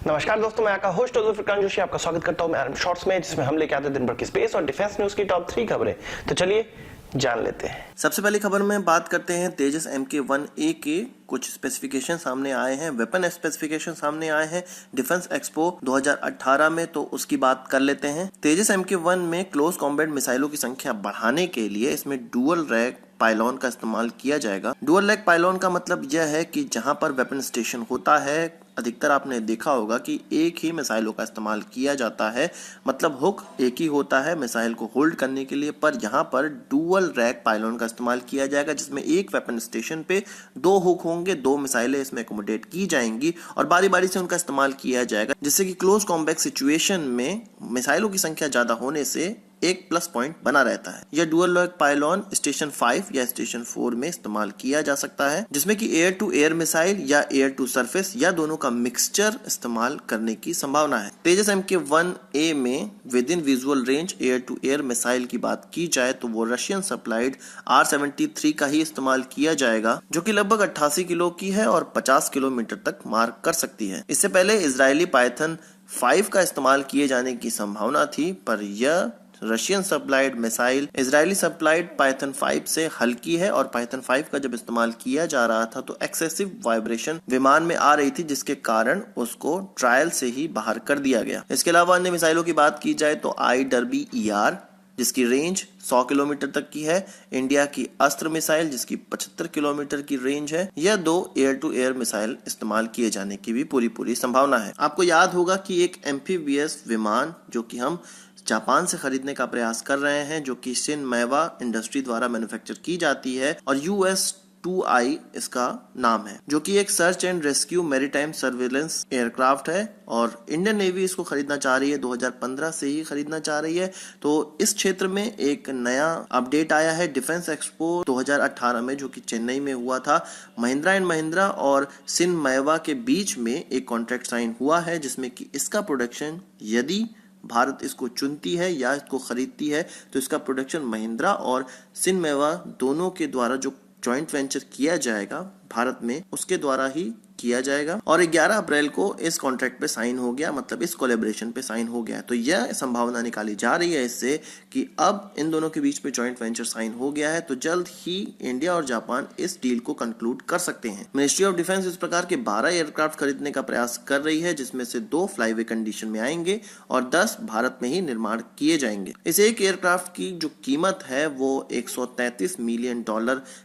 नमस्कार दोस्तों, मैं आपका होस्ट फुरकान जोशी आपका स्वागत करता हूं मैं आरएम शॉर्ट्स में, जिसमें हम लेके आते हैं दिन भर की स्पेस और डिफेंस न्यूज की टॉप 3 खबरें। तो चलिए जान लेते हैं। सबसे पहली खबर में बात करते हैं तेजस MK1A के कुछ स्पेसिफिकेशन सामने आए हैं, वेपन स्पेसिफिकेशन सामने आए हैं डिफेंस एक्सपो 2018 में, तो उसकी बात कर लेते हैं। तेजस MK1 में क्लोज कॉम्बैट मिसाइलों की संख्या बढ़ाने के लिए इसमें डुअल रैक पाइलॉन का इस्तेमाल किया जाएगा। डुअल रैक पाइलॉन का मतलब यह है कि जहां पर वेपन स्टेशन होता है, अधिकतर आपने देखा होगा कि एक ही मिसाइलों का इस्तेमाल किया जाता है, मतलब हुक एक ही होता है मिसाइल को होल्ड करने के लिए, पर यहाँ पर डुअल रैक पाइलॉन का इस्तेमाल किया जाएगा, जिसमें एक वेपन स्टेशन पे 2 हुक होंगे, 2 मिसाइलें इसमें एकोमोडेट की जाएंगी और बारी बारी से उनका इस्तेमाल किया जाएगा, जिससे कि क्लोज कॉम्बैट सिचुएशन में मिसाइलों की संख्या ज्यादा होने से एक प्लस पॉइंट बना रहता है। यह डुअल रैक पाइलॉन स्टेशन 5 या स्टेशन 4 में इस्तेमाल किया जा सकता है, जिसमें कि एयर टू एयर मिसाइल या एयर टू सरफेस या दोनों का मिक्सचर इस्तेमाल करने की संभावना है। तेजस MK1A में with in visual range air to air missile की बात की जाए तो वो रशियन सप्लाइड R-73 का ही इस्तेमाल किया जाएगा, जो कि लगभग 88 किलो की है और 50 किलोमीटर तक मार कर सकती है। इससे पहले इजरायली पाइथन 5 का इस्तेमाल किए जाने की संभावना थी, पर यह Russian supplied missile Israeli supplied Python 5 से हल्की है और पाइथन 5 का जब इस्तेमाल किया जा रहा था तो एक्सेसिव वाइब्रेशन विमान में आ रही थी, जिसके कारण उसको ट्रायल से ही बाहर कर दिया गया। इसके अलावा अन्य मिसाइलों की बात की जाए तो IWER जिसकी रेंज 100 किलोमीटर तक की है, इंडिया की अस्त्र मिसाइल जिसकी 75 किलोमीटर की रेंज है, यह 2 एयर टू एयर मिसाइल इस्तेमाल किए जाने की भी पूरी संभावना है। आपको याद होगा कि एक एम्फीबियस विमान जो कि हम जापान से खरीदने का प्रयास कर रहे हैं, जो कि शिनमेवा इंडस्ट्री द्वारा मैन्युफैक्चर की जाती है और US-2I इसका नाम है, जो कि एक search and rescue maritime surveillance aircraft है और इंडियन नेवी इसको खरीदना चाह रही है, 2015 से ही खरीदना चाह रही है। तो इस क्षेत्र में एक नया अपडेट आया है डिफेंस एक्सपो 2018 में, जो कि चेन्नई में हुआ था। महिंद्रा एंड महिंद्रा और शिनमेवा के बीच में एक कॉन्ट्रैक्ट साइन हुआ है, जिसमें कि इसका प्रोडक्शन, यदि भारत इसको चुनती है या इसको खरीदती है, तो इसका प्रोडक्शन महिंद्रा और शिनमेवा दोनों के द्वारा जो जॉइंट वेंचर किया जाएगा भारत में, उसके द्वारा ही किया जाएगा। और 11 अप्रैल को इस कॉन्ट्रैक्ट पे साइन हो गया, मतलब इस कोलैबोरेशन पे साइन हो गया। तो यह संभावना निकाली जा रही है इससे कि अब इन दोनों के बीच में जॉइंट वेंचर साइन हो गया है, तो जल्द ही इंडिया और जापान इस डील को कंक्लूड कर सकते हैं। मिनिस्ट्री ऑफ डिफेंस इस प्रकार के 12 एयरक्राफ्ट खरीदने का प्रयास कर रही है, जिसमें से 2 फ्लाईवे कंडीशन में आएंगे और 10 भारत में ही निर्माण किए जाएंगे। इस एक एयरक्राफ्ट की जो कीमत है वो $133 मिलियन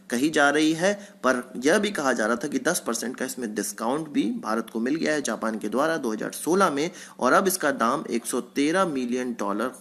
कही जा रही है, पर यह भी कहा जा रहा था कि 10% का इसमें डिस्काउंट भी भारत को मिल गया है जापान के द्वारा 2016 में, और अब इसका दाम $113 मिलियन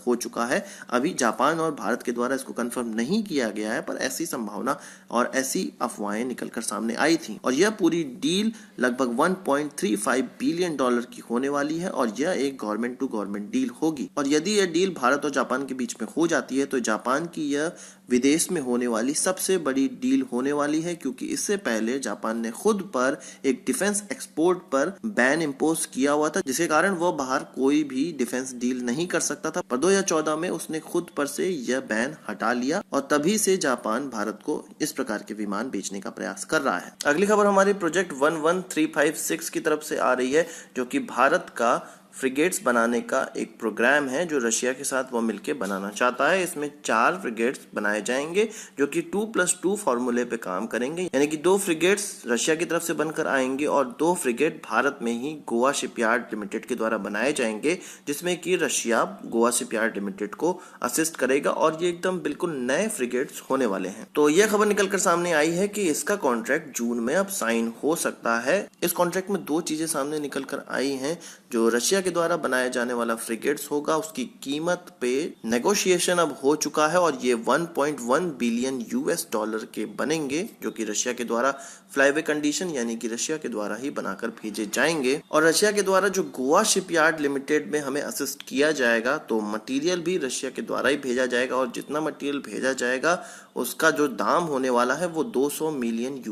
हो चुका है। अभी जापान और भारत के द्वारा इसको कंफर्म नहीं किया गया है, पर ऐसी संभावना और ऐसी अफवाहें निकलकर सामने आई थी। और यह पूरी डील लगभग $1.35 बिलियन की होने वाली है और यह एक गवर्नमेंट टू गवर्नमेंट डील होगी। और यदि यह डील भारत और जापान के बीच में हो जाती है तो जापान की यह विदेश में होने वाली सबसे बड़ी डील होने वाली है, क्योंकि इससे पहले जापान ने खुद पर एक डिफेंस एक्सपोर्ट पर बैन इंपोज किया हुआ था, जिसके कारण वह बाहर कोई भी डिफेंस डील नहीं कर सकता था। पर 2014 में उसने खुद पर से यह बैन हटा लिया और तभी से जापान भारत को इस प्रकार के विमान बेचने का प्रयास कर रहा है। अगली खबर हमारी प्रोजेक्ट 11356 की तरफ से आ रही है, जो कि भारत का फ्रिगेट्स बनाने का एक प्रोग्राम है जो रशिया के साथ वो मिलकर बनाना चाहता है। इसमें 4 फ्रिगेट्स बनाए जाएंगे जो कि 2+2 फॉर्मूले पे काम करेंगे, यानी कि 2 फ्रिगेट्स रशिया की तरफ से बनकर आएंगे और 2 फ्रिगेट भारत में ही गोवा शिपयार्ड लिमिटेड के द्वारा बनाए जाएंगे, जिसमें कि रशिया गोवा शिपयार्ड लिमिटेड को असिस्ट करेगा और ये एकदम बिल्कुल नए फ्रिगेट्स होने वाले हैं। तो यह खबर निकलकर सामने आई है कि इसका कॉन्ट्रैक्ट जून में अब साइन हो सकता है। इस कॉन्ट्रैक्ट में 2 चीजें सामने निकलकर आई हैं। जो रशिया के द्वारा बनाया जाने वाला फ्रिगेट्स होगा, उसकी कीमत पे नेगोशिएशन अब हो चुका है और ये $1.1 बिलियन के बनेंगे, जो कि रशिया के द्वारा फ्लाईवे कंडीशन यानी कि रशिया के द्वारा ही बनाकर भेजे जाएंगे। और रशिया के द्वारा जो गोवा शिपयार्ड लिमिटेड में हमें असिस्ट किया जाएगा, तो मटेरियल भी रशिया के द्वारा ही भेजा जाएगा और जितना मटेरियल भेजा जाएगा उसका जो दाम होने वाला है वो $200 मिलियन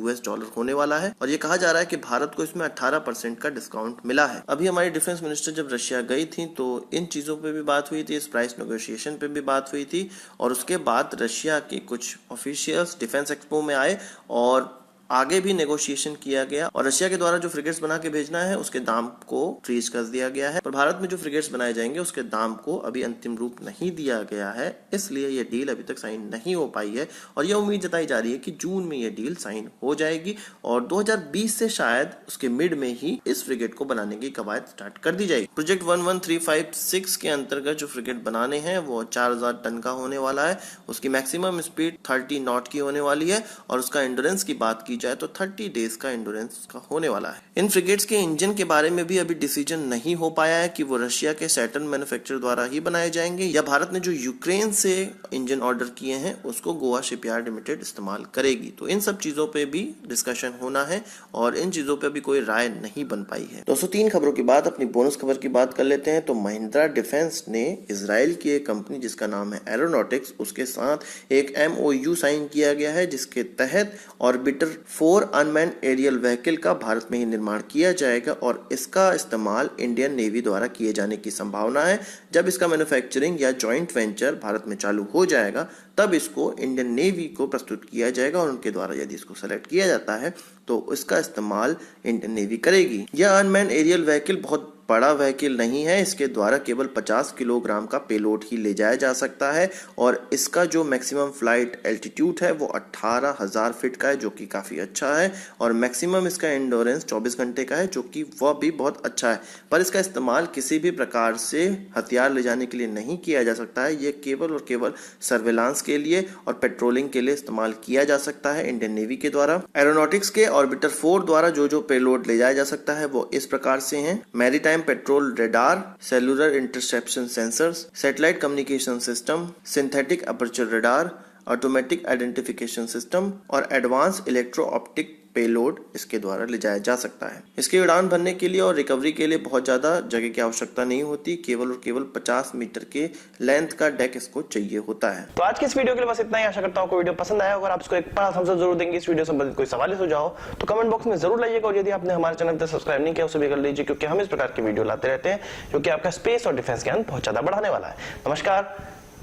होने वाला है। और ये कहा जा रहा है कि भारत को इसमें 18% का डिस्काउंट मिला है। अभी हमारी डिफेंस मिनिस्टर जब रशिया गई थी तो इन चीजों पे भी बात हुई थी, इस प्राइस नेगोशिएशन पे भी बात हुई थी और उसके बाद रशिया के कुछ ऑफिशियल्स डिफेंस एक्सपो में आए और आगे भी नेगोशिएशन किया गया और रशिया के द्वारा जो फ्रिगेट्स बना के भेजना है उसके दाम को फ्रीज कर दिया गया है। पर भारत में जो फ्रिगेट्स बनाए जाएंगे उसके दाम को अभी अंतिम रूप नहीं दिया गया है, इसलिए ये डील अभी तक साइन नहीं हो पाई है और यह उम्मीद जताई जा रही है कि जून में ये डील साइन हो जाएगी और 2020 से शायद उसके मिड में ही इस फ्रिगेट को बनाने की कवायद स्टार्ट कर दी जाएगी। प्रोजेक्ट 11356 के अंतर्गत जो फ्रिगेट बनाने हैं वो 4000 टन का होने वाला है। उसकी मैक्सिमम स्पीड 30 नॉट की होने वाली है और उसका एंडोरेंस की बात की जाए तो 30 डेज का एंडोरेंस का होने वाला है। इन फ्रिगेट्स के इंजन के बारे में भी अभी डिसीजन नहीं हो पाया है कि वो रशिया के सैटर्न मैन्युफैक्चरर द्वारा ही बनाए जाएंगे या भारत ने जो यूक्रेन से इंजन ऑर्डर किए हैं उसको गोवा शिपयार्ड लिमिटेड इस्तेमाल करेगी। तो इन सब चीजों पे भी डिस्कशन होना है और इन चीजों पे अभी कोई राय नहीं बन पाई है। दोस्तों 3 खबरों के बाद अपनी बोनस खबर की बात कर लेते हैं। तो महिंद्रा डिफेंस ने इजराइल की एक कंपनी जिसका नाम है एरोनॉटिक्स, उसके साथ एक MOU साइन किया गया है जिसके तहत ऑर्बिटर 4 अनमैन्ड एरियल व्हीकल का भारत में ही निर्माण किया जाएगा और इसका इस्तेमाल इंडियन नेवी द्वारा किए जाने की संभावना है। जब इसका मैन्युफैक्चरिंग या जॉइंट वेंचर भारत में चालू हो जाएगा तब इसको इंडियन नेवी को प्रस्तुत किया जाएगा और उनके द्वारा यदि इसको सेलेक्ट किया जाता है तो इसका इस्तेमाल इंडियन नेवी करेगी। यह अनमैन्ड एरियल व्हीकल बहुत बड़ा व्हीकल नहीं है, इसके द्वारा केवल 50 किलोग्राम का पेलोड ही ले जाया जा सकता है और इसका जो मैक्सिमम फ्लाइट एल्टीट्यूड है वो 18,000 फीट का है जो कि काफ़ी अच्छा है और मैक्सिमम इसका एंडोरेंस 24 घंटे का है जो कि वह भी बहुत अच्छा है। पर इसका इस्तेमाल किसी भी प्रकार से हथियार ले जाने के लिए नहीं किया जा सकता है, ये केवल और केवल सर्वेलांस के लिए और पेट्रोलिंग के लिए इस्तेमाल किया जा सकता है इंडियन नेवी के द्वारा। एरोनॉटिक्स के ऑर्बिटर 4 द्वारा जो पेलोड ले जाया जा सकता है वो इस प्रकार से हैं: maritime petrol radar, cellular interception sensors, satellite communication system, synthetic aperture radar, automatic identification system और एडवांस इलेक्ट्रो ऑप्टिक पेलोड इसके द्वारा ले जाया जा सकता है। इसकी उड़ान भरने के लिए और रिकवरी के लिए बहुत ज्यादा जगह की आवश्यकता नहीं होती, केवल और केवल 50 मीटर के लेंथ का डेक इसको चाहिए होता है। तो आज की इस वीडियो के लिए बस इतना ही। आशा करता हूं आपको वीडियो पसंद आया। अगर आप इसको एक बड़ा thumbs up जरूर देंगे, इस वीडियो से संबंधित कोई सवाल हो जाओ तो कमेंट बॉक्स में जरूर लाइएगा और यदि आपने हमारे चैनल पर सब्सक्राइब नहीं किया उसे भी कर लीजिए क्योंकि हम इस प्रकार की वीडियो लाते रहते हैं जो कि आपका स्पेस और डिफेंस ज्ञान बहुत ज्यादा बढ़ाने वाला है। नमस्कार,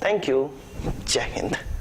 थैंक यू, जय हिंद।